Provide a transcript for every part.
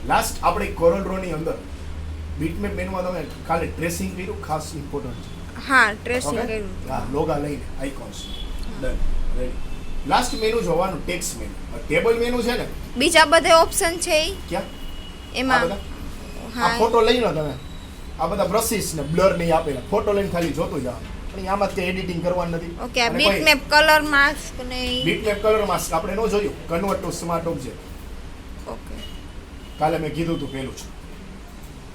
Last આપણે coral row ની અંદર બીટમેપ મેનુમાં તમે ખાલી ટ્રેસિંગ કર્યું, ખાસ ઇમ્પોર્ટન્ટ છે. હા, ટ્રેસિંગ Okay? કર્યું. હા, લોગા લઈને icons done ready. Last menu જોવાનું ટેક્સ્ટ મેનુ. ટેબલ મેનુ છે ને બીજા બધે ઓપ્શન છે ઈ? ક્યાં આ એમાં બધા આ હા ફોટો લઈ લો તમે, આ બધા બ્રશિસ ને બ્લર નહીં આપેલા, ફોટો લઈને ખાલી જોતું જાવ. પણ આમાં તે એડિટિંગ કરવાનું નથી. ઓકે. આ બીટમેપ કલર માસ્ક ને ઈ? બીટમેપ કલર માસ્ક આપણે નો જોયું, convert to smart object. Okay. કાલે મેં કીધું તું પેલું છે.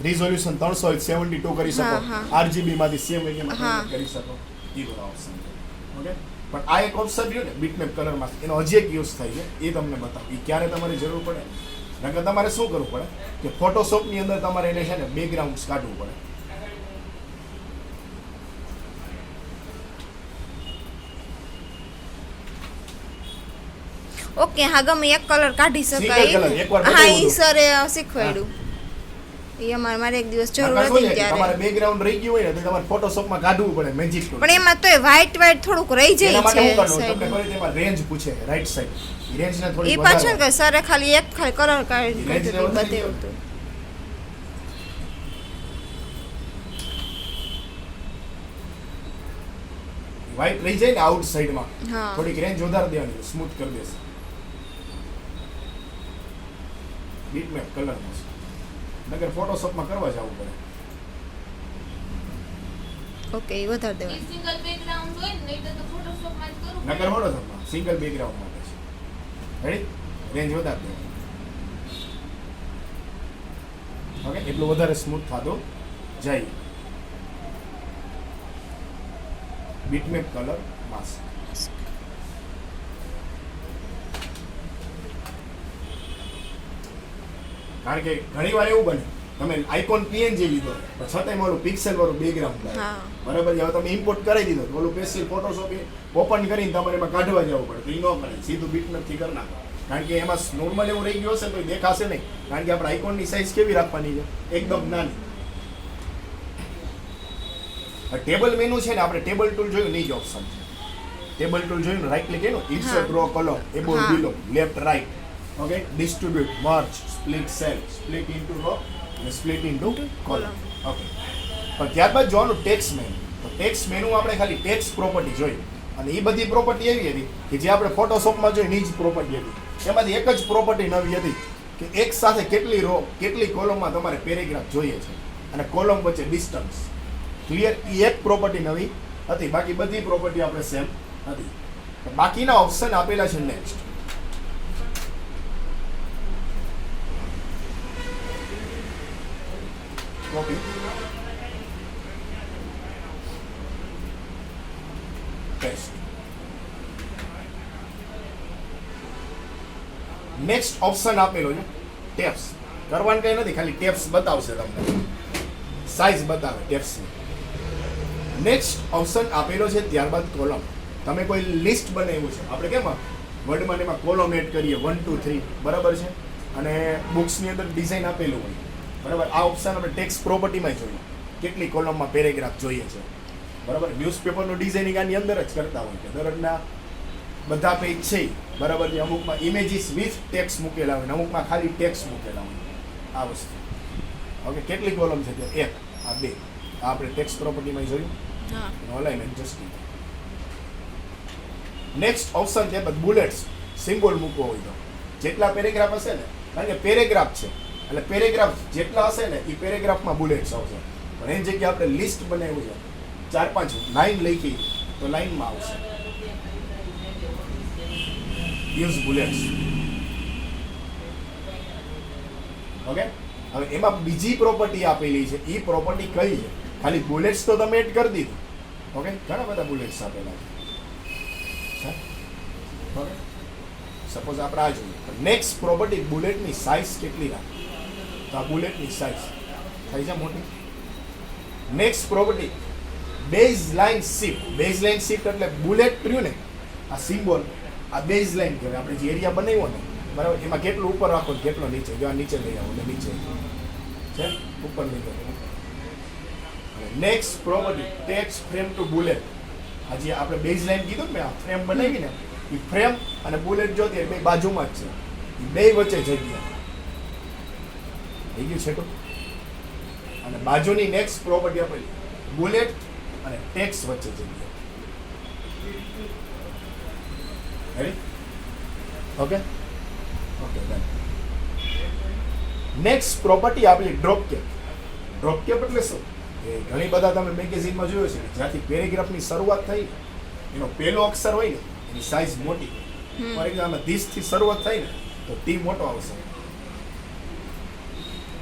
રિઝોલ્યુશન 372 કરી શકો, હા, હા. આરજીબી માંથી સેમ એરિયામાં હા. કન્વર્ટ કરી શકો. એ બધા ઓપ્શન છે. ઓકે, પણ આ એક ઓપ્શન રહ્યો ને બીટમેપ કલર માસ્ક, એનો હજી એક યુઝ થાય છે, એ તમને બતાવું. એ ક્યારે તમારે જરૂર પડે, નકર તમારે શું કરવું પડે કે ફોટોશોપ ની અંદર તમારે એને છે ને બેકગ્રાઉન્ડ કાઢવું પડે. ઓકે. હા, ગમે એક કલર કાઢી Single શકાય. colour, એકવાર હા, બતાવ્યું ઈ હતું. સરે શીખવાડ્યું. ઈ મારે એક દિવસ જરૂર નકર શું હતી છે કે તમારે ત્યારે. બેકગ્રાઉન્ડ રહી ગયું હોય ને તો તમારે ફોટોશોપમાં કાઢવું પડે મેજિક ટૂલ. પણ એમાં તોય વ્હાઈટ થોડુંક રહી જાય એના માટે છે શું કરવું, side તમને માં. ફરીથી એમાં રેન્જ પૂછે રાઈટ સાઈડ, એ રેન્જ ને થોડી ઈ પાછળ કે સરે ખાલી કલર ઈ કાઢી range ને વધારી બતાવ્યું હતું. વ્હાઈટ રહી જાય ને આઉટ સાઈડમાં, હા. થોડીક રેન્જ વધારી દેવાની, સ્મૂથ કરી દેશે. બીટમેપ કલરમાં છે, નકર ફોટોશોપમાં કરવા જવું પડે. ઓકે. ઈ વધારે દેવાનું. સિંગલ બેકગ્રાઉન્ડ હોય ને નહીં તો ફોટોશોપમાં જ કરું નકર ફોટોશોપમાં સિંગલ બેકગ્રાઉન્ડ માટે છે. રેડી, રેન્જ વધારી દેવાની. ઓકે, એટલું વધારે સ્મૂથ થતો જાય. Bitmap colour mask. કારણ કે ઘણી વાર એવું બને તમે આઇકોન પીએનજી લીધો પણ છતાંય ઓલું પિક્સેલ વાળું બેકગ્રાઉન્ડ લાગે. હા. બરાબર છે, હવે તમે ઇમ્પોર્ટ કરાવી દીધો તો ઓલું સ્પેશિયલ ફોટોશોપ ઓપન કરીને તમારે એમાં કાઢવા જવું પડે, તો એ ન કરે, સીધું બીટમેપથી કરી નાખો. કારણ કે એમાં નોર્મલ એવું રહી ગયું હશે તો એ દેખાશે નહીં, કારણ કે આપણે આઇકોનની સાઇઝ કેવી રાખવાની છે, એકદમ નાની. ટેબલ મેનુ છે ને, આપણે ટેબલ ટૂલ જોયું નહીં જ ઓપ્શન છે. ટેબલ ટૂલ જોયું ને, રાઈટ ક્લિક એનો ઇન્સર્ટ રો કલર એબોવ હા. Below left right. Okay, distribute merge split cell split into row અને સ્પ્લિટ ઇનટુ કોલમ. ઓકે, પણ ત્યારબાદ જોવાનું ટેક્સ્ટ મેનુ. તો ટેક્સ્ટ મેનુ આપણે ખાલી ટેક્સ્ટ પ્રોપર્ટી જોઈ, અને એ બધી પ્રોપર્ટી એવી હતી કે જે આપણે ફોટોશોપમાં જોઈ એ જ પ્રોપર્ટી હતી. એમાંથી એક જ પ્રોપર્ટી નવી હતી કે એક સાથે કેટલી રો કેટલી કોલમમાં તમારે પેરેગ્રાફ જોઈએ છે અને કોલમ વચ્ચે ડિસ્ટન્સ. ક્લિયર, એ એક પ્રોપર્ટી નવી હતી, બાકી બધી પ્રોપર્ટી આપણે સેમ હતી. તો બાકીના ઓપ્શન આપેલા છે next. Copy, paste. Next option આપેલો છે ટેપ્સ. કરવાનું કઈ નથી, ખાલી ટેપ્સ બતાવશે તમને, સાઇઝ બતાવે ટેપ્સની. નેક્સ્ટ ઓપ્શન આપેલો છે ત્યારબાદ કોલમ. તમે કોઈ લિસ્ટ બનાવ્યું છે, આપણે કેમ વર્ડમાં એમાં કોલમ એડ કરીએ 1 2 3, બરાબર છે, અને બુક્સની અંદર ડિઝાઇન આપેલું હોય, બરાબર. આ ઓપ્શન આપણે ટેક્સ્ટ પ્રોપર્ટીમાં જોઈએ કેટલી કોલમમાં પેરેગ્રાફ જોઈએ છે, બરાબર. ન્યૂઝપેપરનું ડિઝાઇનિંગ આની અંદર જ કરતા હોય કે દરરોજના બધા પેજ છે, બરાબર છે. અમુકમાં ઇમેજીસ વિથ ટેક્સ્ટ મૂકેલા હોય, અમુકમાં ખાલી ટેક્સ્ટ મૂકેલા હોય. આ વસ્તુ ઓકે, કેટલી કોલમ છે ત્યાં? એક, આ બે. આ આપણે ટેક્સ્ટ પ્રોપર્ટીમાં જોયું, હા. અલાઇનમેન્ટ જસ્ટિંગ. નેક્સ્ટ ઓપ્શન છે બસ બુલેટ્સ, સિમ્બોલ મૂકવો હોય તો. જેટલા પેરેગ્રાફ હશે ને, કારણ કે પેરેગ્રાફ છે એટલે પેરેગ્રાફ જેટલા હશે ને એ પેરેગ્રાફમાં બુલેટ્સ આવશે. પણ એની જગ્યાએ આપણે લિસ્ટ બનાવ્યું છે, 4-5 લાઈન લખી તો લાઈનમાં આવશે યુઝ બુલેટ્સ. ઓકે, હવે એમાં બીજી પ્રોપર્ટી આપેલી છે, એ પ્રોપર્ટી કઈ છે? ખાલી બુલેટ્સ તો તમે એડ કરી દીધું. ઓકે, ઘણા બધા બુલેટ્સ આપેલા છે. ઓકે, સપોઝ આપણે આ જોઈએ. નેક્સ્ટ પ્રોપર્ટી બુલેટની સાઇઝ કેટલી રાખે, તો આ બુલેટની સાઇઝ થઈ છે મોટી. Next property base line shift. Base line shift એટલે બુલેટ રહ્યું ને, આ સિમ્બોલ, આ બેઝ લાઇન કહેવાય. આપણે જે એરિયા બનાવ્યો ને, બરાબર, એમાં કેટલું ઉપર રાખો કેટલો નીચે, જો આ નીચે લઈ આવો એટલે નીચે છે, ઉપર નહીં કરો. Next property text frame to bullet. હજી આપણે બેઝ લાઇન કીધું ને, આ ફ્રેમ બનાવી ને, એ ફ્રેમ અને બુલેટ જો બે બાજુમાં જ છે, એ બે વચ્ચે જગ્યા. થઈ ગયું છેટું. અને બાજુની નેક્સ્ટ પ્રોપર્ટી આપેલી બુલેટ અને ટેક્સ વચ્ચે જગ્યા. Ready? Okay okay done. Next property આપેલી ડ્રોપ કેપ. ડ્રોપ કેપ એટલે શું? એ ઘણી બધા તમે મેગેઝિનમાં જોયો છે જ્યાંથી પેરેગ્રાફની શરૂઆત થઈ એનો પહેલો અક્ષર હોય ને એની સાઇઝ મોટી. ફોર એક્ઝામ્પલ ધીસ થી શરૂઆત થાય ને તો ટી મોટો આવશે.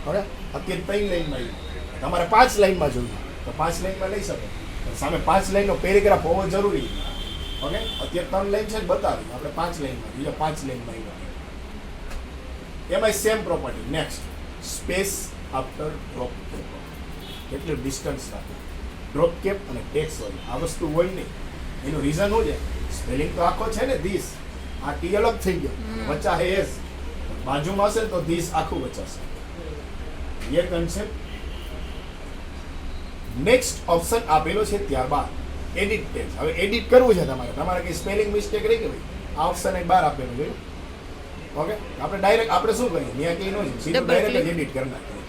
હવે અત્યારે 3 લાઈનમાં આવ્યું, તમારે 5 લાઈનમાં જોઈએ તો 5 લાઈનમાં લઈ શકો, પણ સામે 5 લાઈનનો પેરેગ્રાફ હોવો જરૂરી. ઓકે, અત્યારે 3 લાઈન છે જ બતાવી, આપણે 5 લાઈનમાં બીજા 5 લાઈનમાં આવ્યું. એમાં same property. Next space after drop cap. કેટલું ડિસ્ટન્સ રાખે ડ્રોપ કેપ અને ટેક્સ હોય. આ વસ્તુ હોય નહીં. એનું રીઝન શું છે? સ્પેલિંગ તો આખો છે ને ધીસ, આ ટી અલગ થઈ ગયો, વચ્ચા હે એસ, બાજુમાં હશે તો ધીસ આખું વચાશે. એ કન્સેપ્ટ. નેક્સ્ટ ઓપ્શન આપેલો છે ત્યારબાદ એડિટ ટેક્સ. હવે એડિટ કરવું છે તમારે કઈ સ્પેલિંગ મિસ્ટેક રહી ગઈ, આ ઓપ્શન એક બહાર આપેલું છે. ઓકે, આપણે ડાયરેક્ટ આપણે શું કરીએ, ત્યાં કઈ નો સીધું ડાયરેક્ટ એડિટ કરી નાખીએ.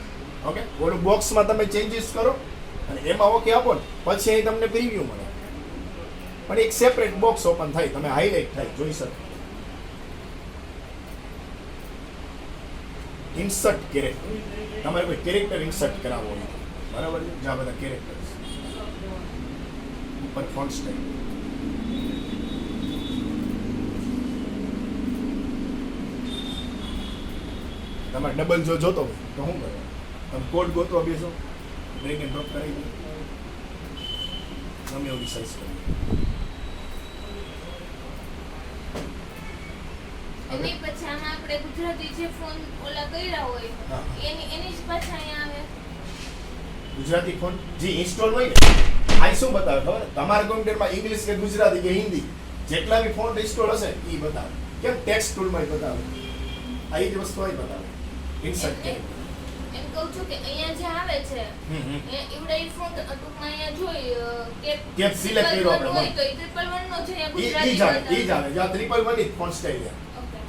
ઓકે, ઓલું બોક્સમાં તમે ચેન્જીસ કરો અને એમાં ઓકે આપો ને પછી અહીં તમને પ્રિવ્યુ મળે, પણ એક સેપરેટ બોક્સ ઓપન થાય, તમે હાઇલાઇટ થાય જોઈ શકો. Insert character. તમારે કોઈ કેરેક્ટર ઇન્સર્ટ કરાવવો હોય બરાબર છે, જ્યાં બધા કેરેક્ટર્સ ઉપર ફોન્ટ સ્ટાઇલ. તમારે ડબલ જો જોતો હોય તો શું કરો, તમે કોડ ગોતવા બેસો, બ્રેક એન્ડ ડ્રોપ કરાવી દો, ગમે એવી સાઇઝ કરી. એની પછી આમાં આપણે ગુજરાતી જે ફોન ઓલા કર્યા હોય હા. એની જ પાછા અહીંયા આવે. ગુજરાતી ફોન જે ઇન્સ્ટોલ હોય ને આ શું બતાવે ખબર? તમારા કમ્પ્યુટરમાં ઇંગ્લિશ કે ગુજરાતી કે હિન્દી જેટલા બી ફોન ઇન્સ્ટોલ હશે એ બતાવે. કેમ? ટેક્સ્ટ ટૂલમાં બતાવે. આ જ વસ્તુ અહીં બતાવે. ઇન્સર્ટ કરે. એમ કહું છું કે અહીંયા જે આવે છે એવડા ઈ ફોન ટૂંકમાં અહીંયા જોઈ કેપ સિલેક્ટ કર્યો આપણે. હોય તો ઈ 111 નો છે અહીંયા ઈ જ આવે, ઈ જ આવે. જ્યાં 111 ની ફોન્ટ સ્ટાઇલ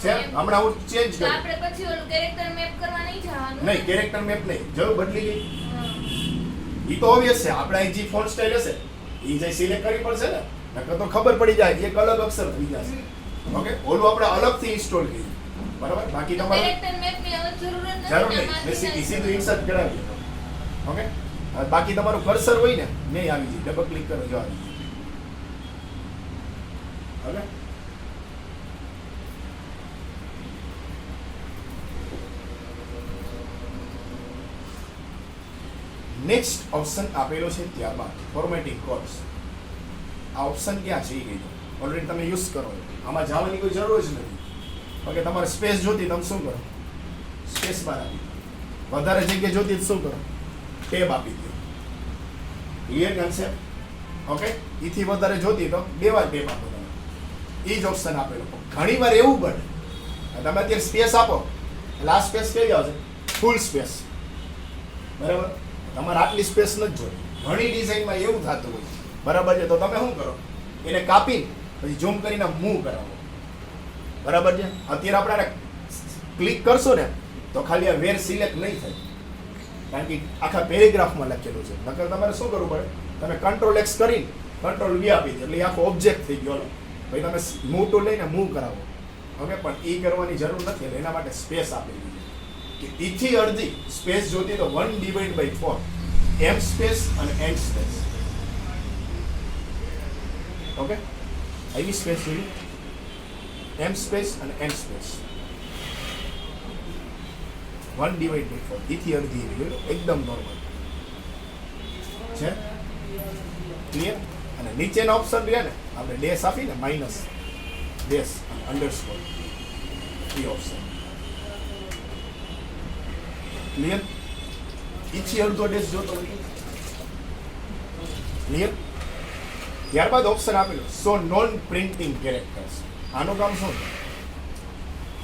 છે. હમણાં હું ચેન્જ તો કર્યું. આપણે પછી ઓલું કેરેક્ટર મેપ કરવા નહીં જવાનું. નહીં, કેરેક્ટર મેપ નહીં, જરૂર બદલી ગઈ. ઈ તો ઓબ્વિયસ છે. આપણે અહીં જે ફોન્ટ સ્ટાઇલ હશે ઈ જે સિલેક્ટ કરવી પડશે ને, નકર તો ખબર પડી જાય એક અલગ અક્ષર થઈ જશે. ઓકે, ઓલું આપણે અલગથી ઇન્સ્ટોલ કર્યું બરાબર. બાકી તમારે કેરેક્ટર મેપ ની હવે જરૂર જ જરૂર નથી. નહીં, મેં સીધું ઇન્સર્ટ કરાવી. ઓકે, હવે બાકી તમારું કર્સર હોય ને નહીં આવી જાય, ડબલ ક્લિક કરો જો આવી જાય. ઓકે, નેક્સ્ટ ઓપ્શન આપેલો છે ત્યારબાદ ફોર્મેટિંગ કોડ્સ. આ ઓપ્શન ક્યાં છે એ કહી દો. ઓલરેડી તમે યુઝ કરો છો, આમાં જવાની કોઈ જરૂર જ નથી. ઓકે, તમારે સ્પેસ જોતી તમે શું કરો? સ્પેસ બાર આપી દો. વધારે જગ્યા જોતી તો શું કરો? ટેબ આપી દો. Clear concept? ઓકે, એથી વધારે જોતી તો 2 વાર ટેબ આપો તમે. એ જ ઓપ્શન આપેલો. ઘણી વાર એવું બને તમે અત્યારે સ્પેસ આપો એટલે આ સ્પેસ કઈ આવશે? ફૂલ સ્પેસ. બરાબર, તમારે આટલી સ્પેસ નથી જોઈ. ઘણી ડિઝાઇનમાં એવું થતું હોય બરાબર છે, તો તમે શું કરો? એને કાપીને પછી ઝૂમ કરીને મૂવ કરાવો. બરાબર છે. અત્યારે આપણે ક્લિક કરશો ને તો ખાલી આ વેર સિલેક્ટ નહીં થાય, કારણ કે આખા પેરેગ્રાફમાં લખેલું છે. નકર તમારે શું કરવું પડે? તમે કંટ્રોલ એક્સ કરીને કંટ્રોલ વી આપી દો એટલે એ આખો ઓબ્જેક્ટ થઈ ગયો. ભાઈ તમે મૂવ ટૂલ લઈને મૂવ કરાવો. ઓકે, પણ એ કરવાની જરૂર નથી એટલે એના માટે સ્પેસ આપેલી છે કે ઈથી અડધી સ્પેસ જોતી તો 1/4 એમ સ્પેસ અને એન્ડ સ્પેસ. ઓકે, આવી સ્પેસ જોઈ એમ સ્પેસ અને એન્ડ સ્પેસ 1/4 ઈથી અડધી એવી એકદમ નોર્મલ છે. ક્લિયર? અને નીચેના ઓપ્શન રહ્યા ને આપણે ડેશ આપીને માઇનસ ડેશ અને અંડરસ્કોર એ ઓપ્શન. ક્લિયર? ઈથી અડધો ડેશ જોતો હોય. ક્લિયર? ત્યારબાદ ઓપ્શન આપેલું સો નોન પ્રિન્ટિંગ કેરેક્ટર્સ. આનું કામ શું છે?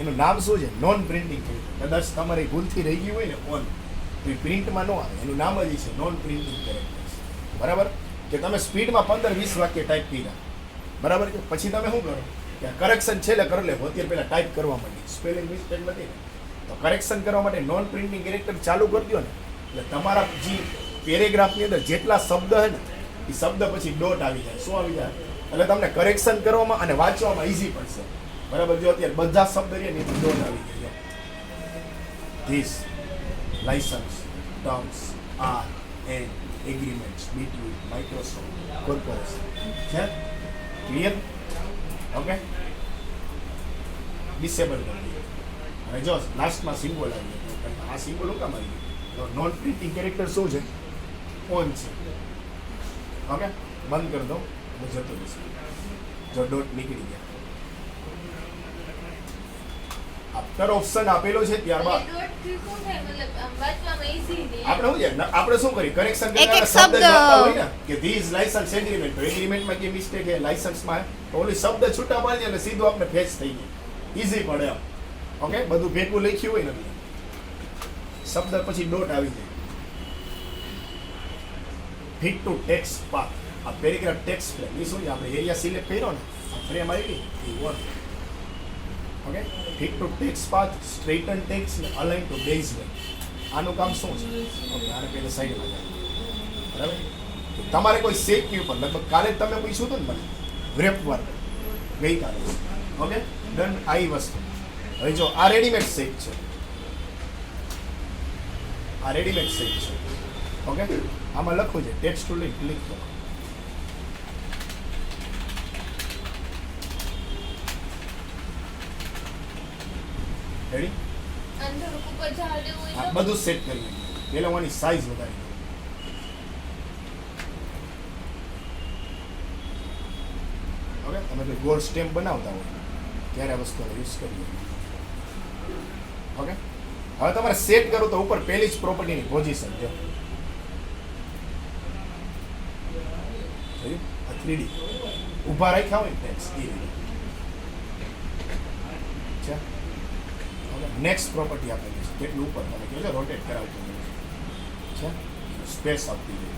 એનું નામ શું છે? Non printing character. કદાચ તમારી ભૂલથી રહી ગયું હોય ને ઓન તો એ પ્રિન્ટમાં ન આવે. એનું નામ જ છે નોન પ્રિન્ટિંગ કેરેક્ટર્સ. બરાબર? કે તમે સ્પીડમાં 15-20 વાક્ય ટાઈપ કર્યા બરાબર છે, પછી તમે શું કરો કે કરેક્શન છેલ્લે કરી લેવો. અત્યારે પહેલાં ટાઈપ કરવા માંડી સ્પેલિંગ મિસ્ટેક નથી ને તો કરેક્શન કરવા માટે નોન પ્રિન્ટિંગ કેરેક્ટર ચાલુ કરી દો ને એટલે તમારા જે પેરેગ્રાફની અંદર જેટલા શબ્દ છે ને એ શબ્દ પછી ડોટ આવી જાય. શું આવી જાય? એટલે તમને કરેક્શન કરવામાં અને વાંચવામાં ઇઝી પડશે. બરાબર? જો અત્યારે બધા શબ્દ છે ને એથી ડોટ આવી જાય. This licence terms are and agreements between Microsoft Corporation. છે ક્લિયર? ઓકે, ડિસેબલ કરી દઈએ. અને જો લાસ્ટમાં સિમ્બોલ આવી ગયો. આ સિમ્બોલ હું કામ આવી ગયું? નોન પ્રિન્ટિંગ કેરેક્ટર શું છે? ઓન છે. ઓકે, બંધ કરી દો એટલે જતો રહેશે. જો ડોટ નીકળી ગયા. આફ્ટર ઓપ્શન આપેલો છે ત્યારબાદ ડોટ થી શું થાય? મતલબ આમ વાંચવામાં easy ને. આપણે શું છે આપણે શું કરી કરેક્શન એક કરતા એક શબ્દ શબ્દ. જ વાંચતા હોય ને કે ધીસ લાઇસન્સ એગ્રીમેન્ટ. તો એગ્રીમેન્ટમાં જે મિસ્ટેક છે લાઇસન્સમાં તો ઓલી શબ્દ છૂટા પાડી દે એટલે સીધું આપણે ફેચ થઈ ગયું. ઈઝી પડે એમ. ઓકે, બધું ભેગું લખ્યું હોય ને એટલે શબ્દ પછી ડોટ આવી જાય. Fit to text path. આ પેરેગ્રાફ ટેક્સ્ટ ફ્રેમ એ શું છે? આપણે એરિયા સિલેક્ટ કર્યો ને આ ફ્રેમ આવી ગઈ એ one. Okay, fit to text path, straighten text ને અલાઇન ટુ બેઝ લાઇન. આનું કામ શું છે? ઓકે, આને પહેલા સાઈડમાં જાય. બરાબર? તો તમારે કોઈ શેપની ઉપર લગભગ કાલે જ તમે પૂછ્યું હતું ને મને વ્રેપ વર્ક ગઈકાલે. Okay, done. આ વસ્તુ હવે જો આ રેડીમેડ શેપ છે. આ રેડીમેડ શેપ છે. ઓકે, આમાં લખવું છે ટેક્સ્ટ ટુ લિંક ક્લિક કરો. રેડી? અંદર ઉપર જવા દેવું હોય આ તો બધું સેટ કરી દીધું. પહેલા આની સાઈઝ વધારી દો. ઓકે, તમે કોઈ ગોળ સ્ટેમ્પ બનાવતા હોય ત્યારે આ વસ્તુનો યુઝ કરીએ. ઓકે, હવે તમારે સેટ કરો તો ઉપર પહેલી જ પ્રોપર્ટીની પોઝિશન જો જોયું? આ 3D ઊભા રાખ્યા હોય ને ટેક્સ્ટ એ રીતે છે. ઓકે, નેક્સ્ટ પ્રોપર્ટી આપેલી છે કેટલું ઉપર તમે કહો છો રોટેટ કરાવતું છે સ્પેસ આપતી હોય.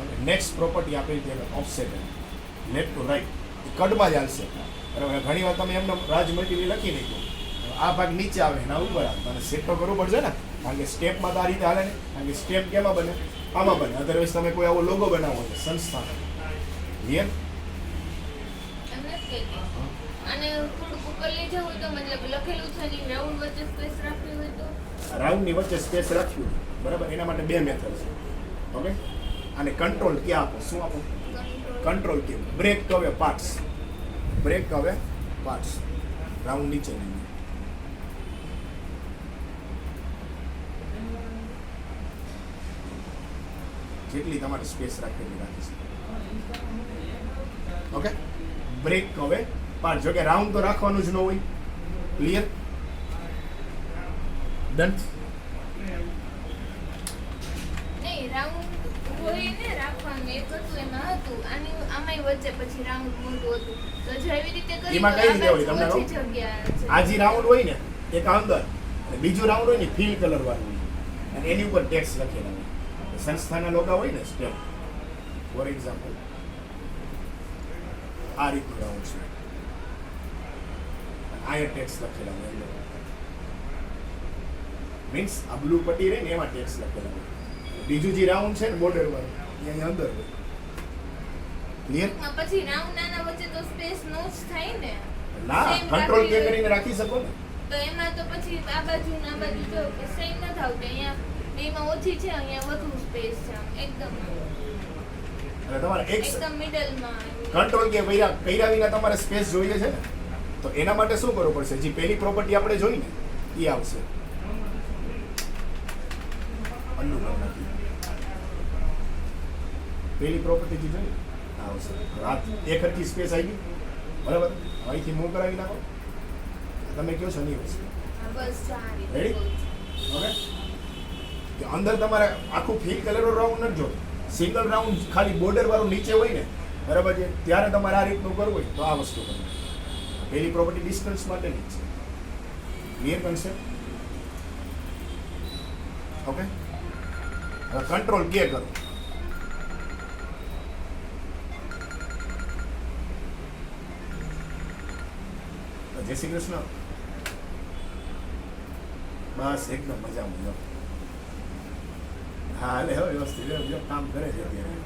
ઓકે, નેક્સ્ટ પ્રોપર્ટી આપેલી છે ઓફસેટ લેફ્ટ ટુ રાઈટ કડમાં જ હાલશે. બરાબર? ઘણી વાર તમે એમને રાજ મલ્ટીવી લખી નાખ્યું આ ભાગ નીચે આવે એના ઉપર આવે અને સેટ તો કરવું પડશે ને કારણ કે સ્ટેપમાં તો આ રીતે હાલે ને કારણ કે સ્ટેપ કેમાં બને? આમાં બને. અધરવાઇઝ તમે કોઈ આવો લોગો બનાવો છે સંસ્થાનો ક્લિયર? એમ નથી કહેતી. અને થોડુંક ઉપર લઈ જવું હોય તો મતલબ લખેલું છે ને રાઉન્ડ વચ્ચે સ્પેસ રાખવી હોય તો રાઉન્ડની વચ્ચે સ્પેસ રાખ્યું બરાબર? એના માટે બે મેથડ છે. ઓકે, અને કંટ્રોલ ક્યાં આપો? શું આપો? કંટ્રોલ કે break curve parts. Break curve parts. Round નીચે નહીં. જેટલી તમારે સ્પેસ રાખેલી રાખી છે. Okay, break curve part. જો કે રાઉન્ડ તો રાખવાનું જ ન હોય. ક્લિયર? ડન. નહીં રાઉન્ડ હોય ને રાખવાનું એક હતું એમાં હતું આની આમાંય વચ્ચે પછી રાઉન્ડ મોટું હતું તો જો એવી રીતે કરી એમાં તો કઈ રીતે આ હોય તમને ઓછી કહું? જગ્યા છે. આ જે રાઉન્ડ હોય ને એક અંદર અને બીજું રાઉન્ડ હોય ને ફિલ કલર વાળું હોય અને એની ઉપર ટેક્સ લખેલા હોય. સંસ્થાના લોગો હોય ને સ્ટેપ ફોર એક્ઝામ્પલ આ રીતનું રાઉન્ડ છે. આયા ટેક્સ લખેલા હોય અંદર. મીન્સ આ બ્લુ પટ્ટી રહી ને એમાં ટેક્સ લખેલા હોય. બીજું જે રાઉન્ડ છે ને બોર્ડર વાળું એ અહીંયા અંદર હોય. ક્લિયર? ટૂંકમાં પછી રાઉન્ડ નાના વચ્ચે તો સ્પેસ નો જ થાય ને ના, Same કંટ્રોલ કે રાખવી કરીને રાખી શકો ને. તો એમાં તો પછી આ બાજુ ને આ બાજુ જો કે સેમ ન થાવ કે અહીંયા બેમાં ઓછી છે અહીંયા વધુ સ્પેસ છે આમ એકદમ એટલે તમારે એક એકદમ મિડલમાં કંટ્રોલ કે કર્યા વિના તમારે સ્પેસ જોઈએ છે ને તો એના માટે શું કરવું પડશે? જે પહેલી પ્રોપર્ટી આપણે જોઈ ને એ આવશે. અન્નુ કરી નાખી. પહેલી પ્રોપર્ટી જે જોઈ આ આવશે. રાત એક હરખી સ્પેસ આવી ગઈ બરાબર? અહીંથી મૂવ કરાવી નાખો. તમે કહો છો નહીં વસ્તુ બસ સારી Ready? ઓકે, કે અંદર તમારે આખું ફિલ કલરનો રાઉન્ડ નથી જોતો. સિંગલ રાઉન્ડ ખાલી બોર્ડર વાળું નીચે હોય ને બરાબર છે ત્યારે તમારે આ રીતનું કરવું હોય તો આ વસ્તુ કરવી. પહેલી પ્રોપર્ટી ડિસ્ટન્સ માટેની જ છે. Clear concept? ઓકે, હવે કંટ્રોલ કે કરો. જય શ્રી કૃષ્ણ. બસ એકદમ મજામાં જો. હા લે હવે વ્યવસ્થિત જો કામ કરે છે અત્યારે.